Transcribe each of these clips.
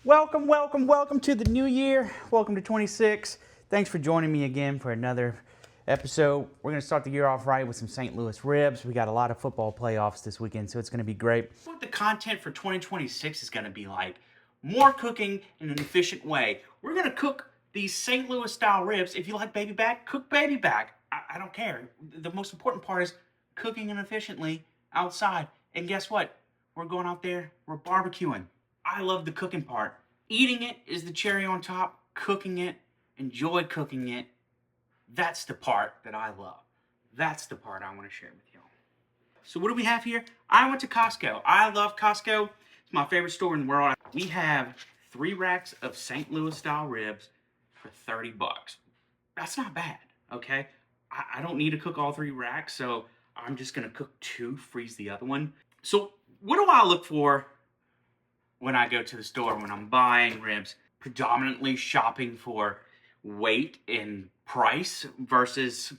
Welcome to the new year. Welcome to 26. Thanks for joining me again for another episode. We're going to start the year off right with some St. Louis ribs. We got a lot of football playoffs this weekend, so it's going to be great. What the content for 2026 is going to be like. More cooking in an efficient way. We're going to cook these St. Louis style ribs. If you like baby back, cook baby back. I don't care. The most important part is cooking it efficiently outside. And guess what? We're going out there, we're barbecuing. I love the cooking part. Eating it is the cherry on top. Cooking it, enjoy cooking it. That's the part that I love. That's the part I want to share with y'all. So what do we have here? I went to Costco. I love Costco. It's my favorite store in the world. We have 3 racks of St. Louis style ribs for $30. That's not bad, okay? I don't need to cook all 3 racks, so I'm just going to cook 2, freeze the other one. So what do I look for when I go to the store, when I'm buying ribs? Predominantly shopping for weight and price versus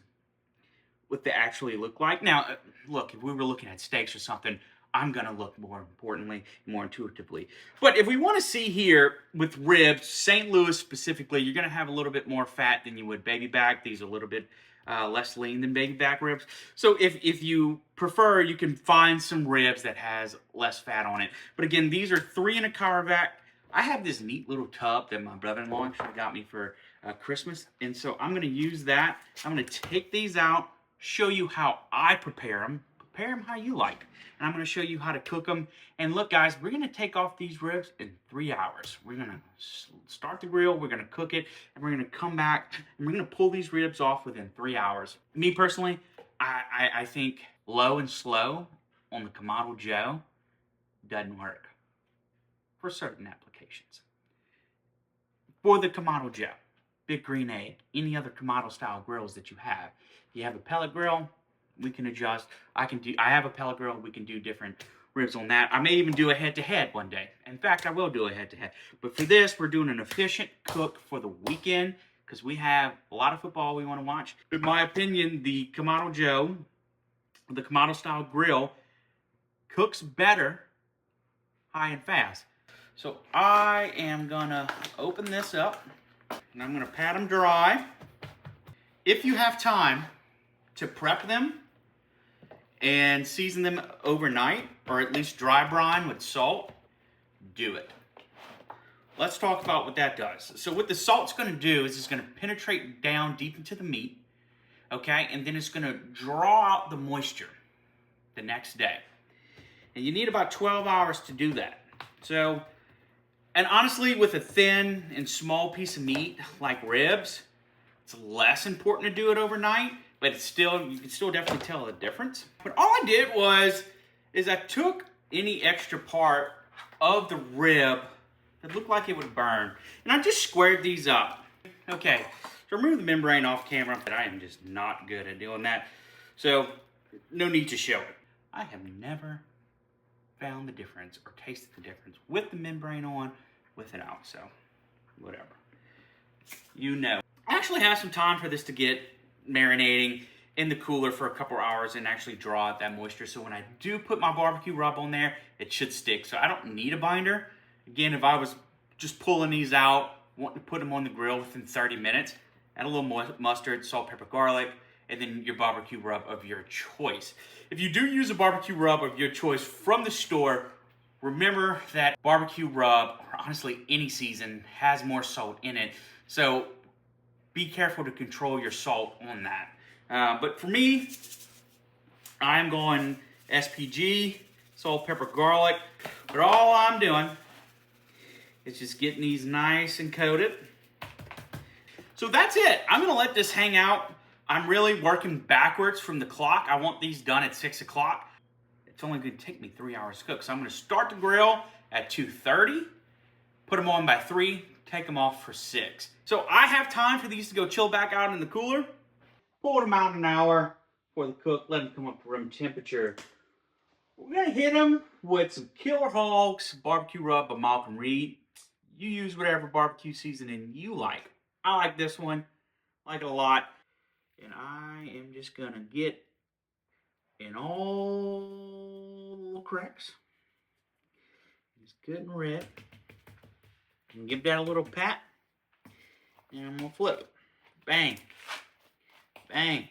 what they actually look like. Now, look, if we were looking at steaks or something, I'm going to look more importantly, more intuitively. But if we want to see here with ribs, St. Louis specifically, you're going to have a little bit more fat than you would baby back. These are a little bit less lean than baby back ribs. So if you prefer, you can find some ribs that has less fat on it. But again, these are 3 in a Carvac. I have this neat little tub that my brother-in-law actually got me for Christmas. And so I'm going to use that. I'm going to take these out, show you how I prepare them. Prepare them how you like. And I'm going to show you how to cook them. And look, guys, we're going to take off these ribs in 3 hours. We're going to start the grill, we're going to cook it, and we're going to come back, and we're going to pull these ribs off within 3 hours. Me, personally, I think low and slow on the Kamado Joe doesn't work for certain applications. For the Kamado Joe, Big Green Egg, any other Kamado style grills that you have. If you have a pellet grill, we can adjust. I have a pellet grill. We can do different ribs on that. I may even do a head-to-head one day. In fact, I will do a head-to-head. But for this, we're doing an efficient cook for the weekend because we have a lot of football we want to watch. In my opinion, the Kamado Joe, the Kamado style grill, cooks better high and fast. So I am gonna open this up and I'm gonna pat them dry. If you have time to prep them and season them overnight, or at least dry brine with salt, do it. Let's talk about what that does. So what the salt's going to do is it's going to penetrate down deep into the meat, okay? And then it's going to draw out the moisture the next day. And you need about 12 hours to do that. So, and honestly, with a thin and small piece of meat like ribs, it's less important to do it overnight. But it's still, you can still definitely tell the difference. But all I did is I took any extra part of the rib that looked like it would burn, and I just squared these up. Okay, so remove the membrane off camera, but I am just not good at doing that. So, no need to show it. I have never found the difference or tasted the difference with the membrane on, with it out, so whatever. You know. I actually have some time for this to get marinating in the cooler for a couple hours and actually draw out that moisture. So when I do put my barbecue rub on there, it should stick. So I don't need a binder. Again, if I was just pulling these out, wanting to put them on the grill within 30 minutes, add a little mustard, salt, pepper, garlic, and then your barbecue rub of your choice. If you do use a barbecue rub of your choice from the store, remember that barbecue rub, or honestly any season, has more salt in it. So be careful to control your salt on that. But for me, I'm going SPG, salt, pepper, garlic. But all I'm doing is just getting these nice and coated. So that's it. I'm going to let this hang out. I'm really working backwards from the clock. I want these done at 6 o'clock. It's only going to take me 3 hours to cook. So I'm going to start the grill at 2:30, put them on by 3, take them off for 6. So I have time for these to go chill back out in the cooler. Pull them out an hour for the cook. Let them come up to room temperature. We're going to hit them with some Killer Hogs barbecue rub by Malcolm Reed. You use whatever barbecue seasoning you like. I like this one. I like it a lot. And I am just going to get in all the little cracks. It's good and red. And give that a little pat. And we'll flip. Bang. Bang.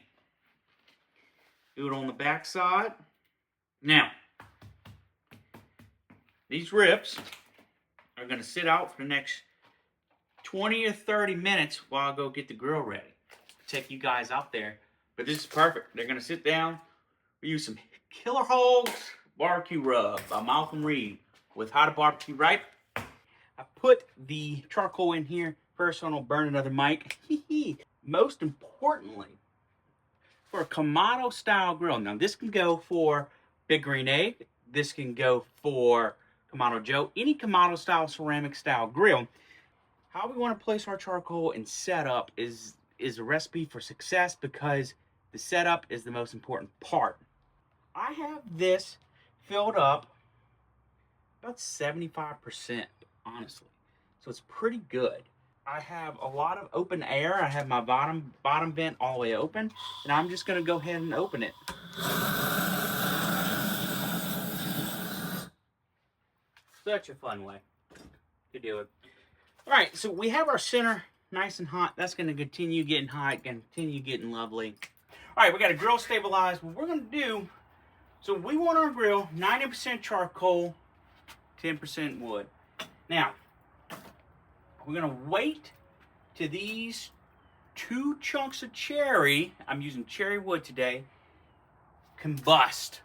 Do it on the back side. Now, these ribs are going to sit out for the next 20 or 30 minutes while I go get the grill ready. Take you guys out there. But this is perfect. They're going to sit down. We use some Killer Hogs Barbecue Rub by Malcolm Reed with How to Barbecue Right. I put the charcoal in here first so I don't burn another mic. Most importantly, for a Kamado style grill. Now this can go for Big Green Egg. This can go for Kamado Joe. Any Kamado style ceramic style grill. How we want to place our charcoal and setup is a recipe for success, because the setup is the most important part. I have this filled up about 75%, honestly. So it's pretty good. I have a lot of open air. I have my bottom vent all the way open, and I'm just going to go ahead and open it. Such a fun way to do it. All right, so we have our center nice and hot. That's going to continue getting hot, continue getting lovely. All right, we got a grill stabilized. What we're going to do, so we want our grill 90% charcoal, 10% wood. Now, we're going to wait till these 2 chunks of cherry, I'm using cherry wood today, combust.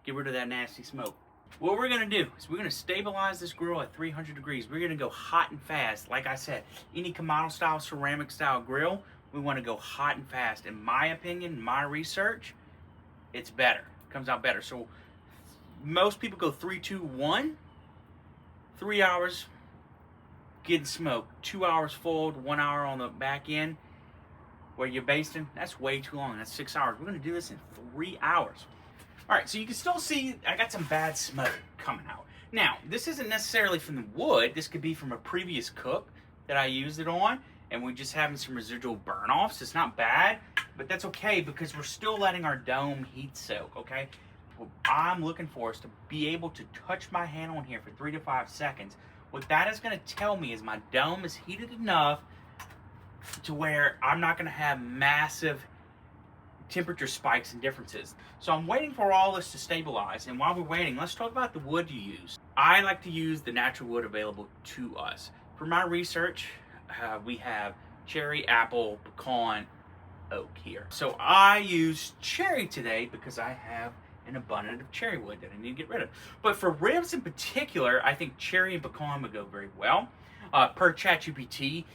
Get rid of that nasty smoke. What we're going to do is we're going to stabilize this grill at 300 degrees. We're going to go hot and fast. Like I said, any Kamado style, ceramic style grill, we want to go hot and fast. In my opinion, my research, it's better. It comes out better. So most people go 3, 2, 1. 3 hours getting smoked. 2 hours foiled, 1 hour on the back end where you're basting. That's way too long. That's 6 hours. We're going to do this in 3 hours. All right, so you can still see I got some bad smoke coming out. Now, this isn't necessarily from the wood. This could be from a previous cook that I used it on, and we're just having some residual burn-offs. It's not bad, but that's okay because we're still letting our dome heat soak, okay? What I'm looking for is to be able to touch my hand on here for 3 to 5 seconds. What that is going to tell me is my dome is heated enough to where I'm not going to have massive temperature spikes and differences. So I'm waiting for all this to stabilize, and while we're waiting, let's talk about the wood you use. I like to use the natural wood available to us. For my research, we have cherry, apple, pecan, oak here. So I use cherry today because I have an abundance of cherry wood that I need to get rid of. But for ribs in particular, I think cherry and pecan would go very well. Per ChatGPT,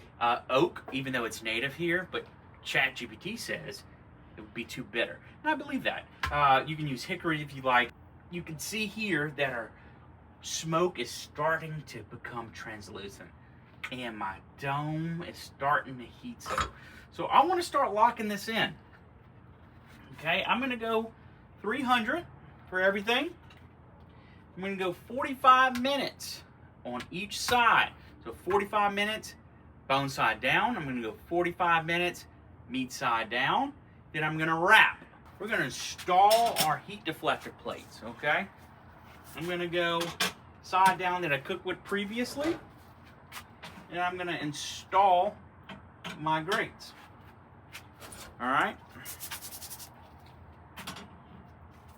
oak, even though it's native here, but ChatGPT says it would be too bitter. And I believe that. You can use hickory if you like. You can see here that our smoke is starting to become translucent. And my dome is starting to heat soak. So I want to start locking this in. Okay, I'm going to go 300 for everything. I'm going to go 45 minutes on each side. So 45 minutes, bone side down. I'm going to go 45 minutes, meat side down. Then I'm going to wrap. We're going to install our heat deflector plates, okay? I'm going to go side down that I cooked with previously. And I'm going to install my grates. All right?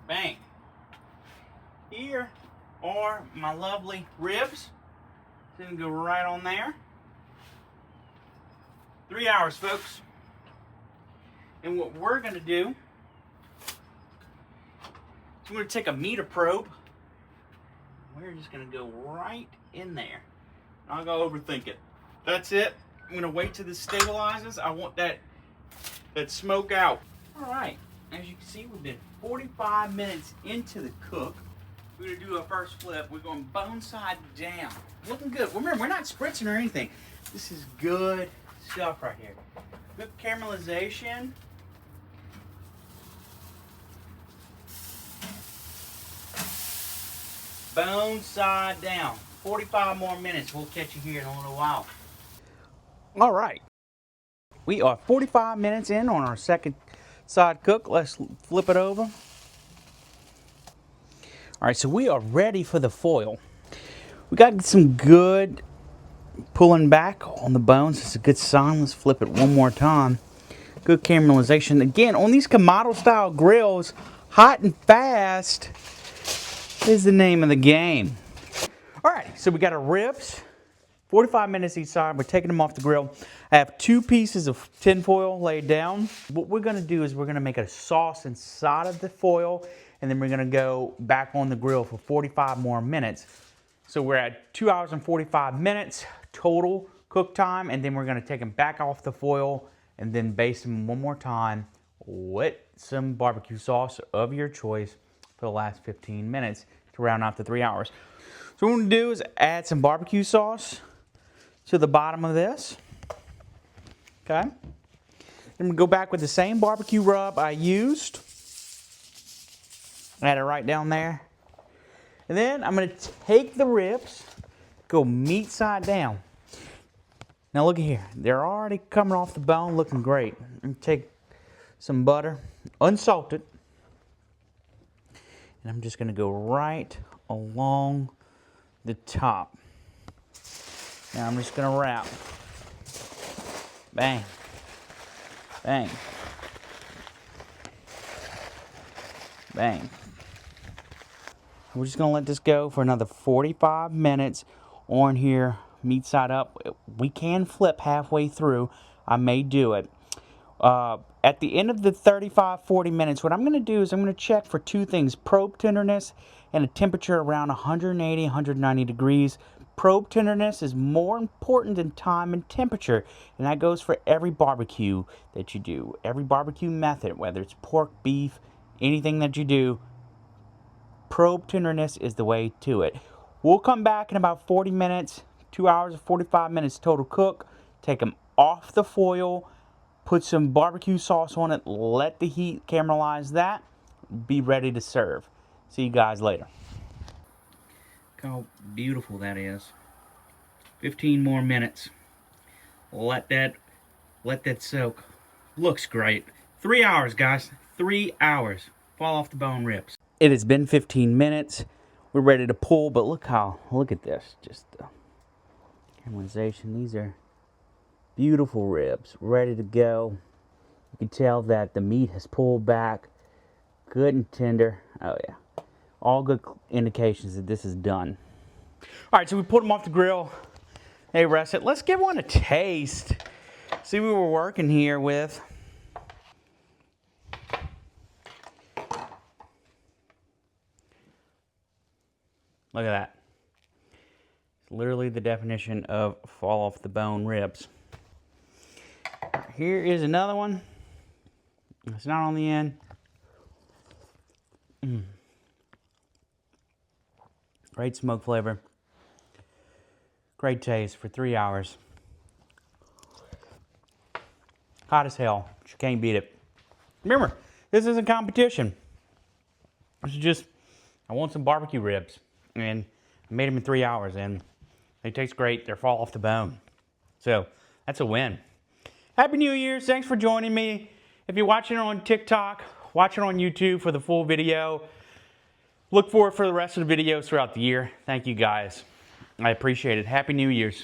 Bang. Here are my lovely ribs. It's going to go right on there. 3 hours, folks. And what we're going to do is we're going to take a meter probe. We're just going to go right in there. I'll go overthink it. That's it. I'm going to wait till this stabilizes. I want that smoke out. All right. As you can see, we've been 45 minutes into the cook. We're going to do our first flip. We're going bone side down. Looking good. Remember, we're not spritzing or anything. This is good stuff right here. Good caramelization. Bone side down. 45 more minutes. We'll catch you here in a little while. All right. We are 45 minutes in on our second side cook. Let's flip it over. All right, so we are ready for the foil. We got some good pulling back on the bones. It's a good sign. Let's flip it one more time. Good caramelization. Again, on these Kamado style grills, hot and fast is the name of the game. Alright, so we got our ribs, 45 minutes each side. We're taking them off the grill. I have 2 pieces of tin foil laid down. What we're going to do is we're going to make a sauce inside of the foil, and then we're going to go back on the grill for 45 more minutes. So we're at 2 hours and 45 minutes total cook time, and then we're going to take them back off the foil and then baste them one more time with some barbecue sauce of your choice for the last 15 minutes to round out the 3 hours. So what we're going to do is add some barbecue sauce to the bottom of this. Okay. Then we go back with the same barbecue rub I used. Add it right down there. And then I'm going to take the ribs, go meat side down. Now look at here. They're already coming off the bone, looking great. I'm going to take some butter, unsalted, and I'm just going to go right along the top. Now I'm just going to wrap. Bang. Bang. Bang. We're just going to let this go for another 45 minutes on here, meat side up. We can flip halfway through. I may do it. At the end of the 35-40 minutes, what I'm going to do is I'm going to check for 2 things: probe tenderness and a temperature around 180-190 degrees. Probe tenderness is more important than time and temperature, and that goes for every barbecue that you do. Every barbecue method, whether it's pork, beef, anything that you do, probe tenderness is the way to it. We'll come back in about 40 minutes, 2 hours and 45 minutes total cook. Take them off the foil, put some barbecue sauce on it, let the heat caramelize that, be ready to serve. See you guys later. Look how beautiful that is. 15 more minutes. Let that soak. Looks great. 3 hours, guys. 3 hours. Fall off the bone ribs. It has been 15 minutes. We're ready to pull, but look at this. Just caramelization. These are beautiful ribs, ready to go. You can tell that the meat has pulled back, good and tender. Oh yeah, all good indications that this is done. All right, so we put them off the grill. They rested. Let's give one a taste. See what we're working here with. Look at that. It's literally the definition of fall off the bone ribs. Here is another one. It's not on the end. Great smoke flavor. Great taste for 3 hours. Hot as hell. You can't beat it. Remember, this isn't competition. This is just, I want some barbecue ribs. And I made them in 3 hours, and they taste great. They fall off the bone. So, that's a win. Happy New Year's. Thanks for joining me. If you're watching on TikTok, watch it on YouTube for the full video. Look for it for the rest of the videos throughout the year. Thank you guys. I appreciate it. Happy New Year's.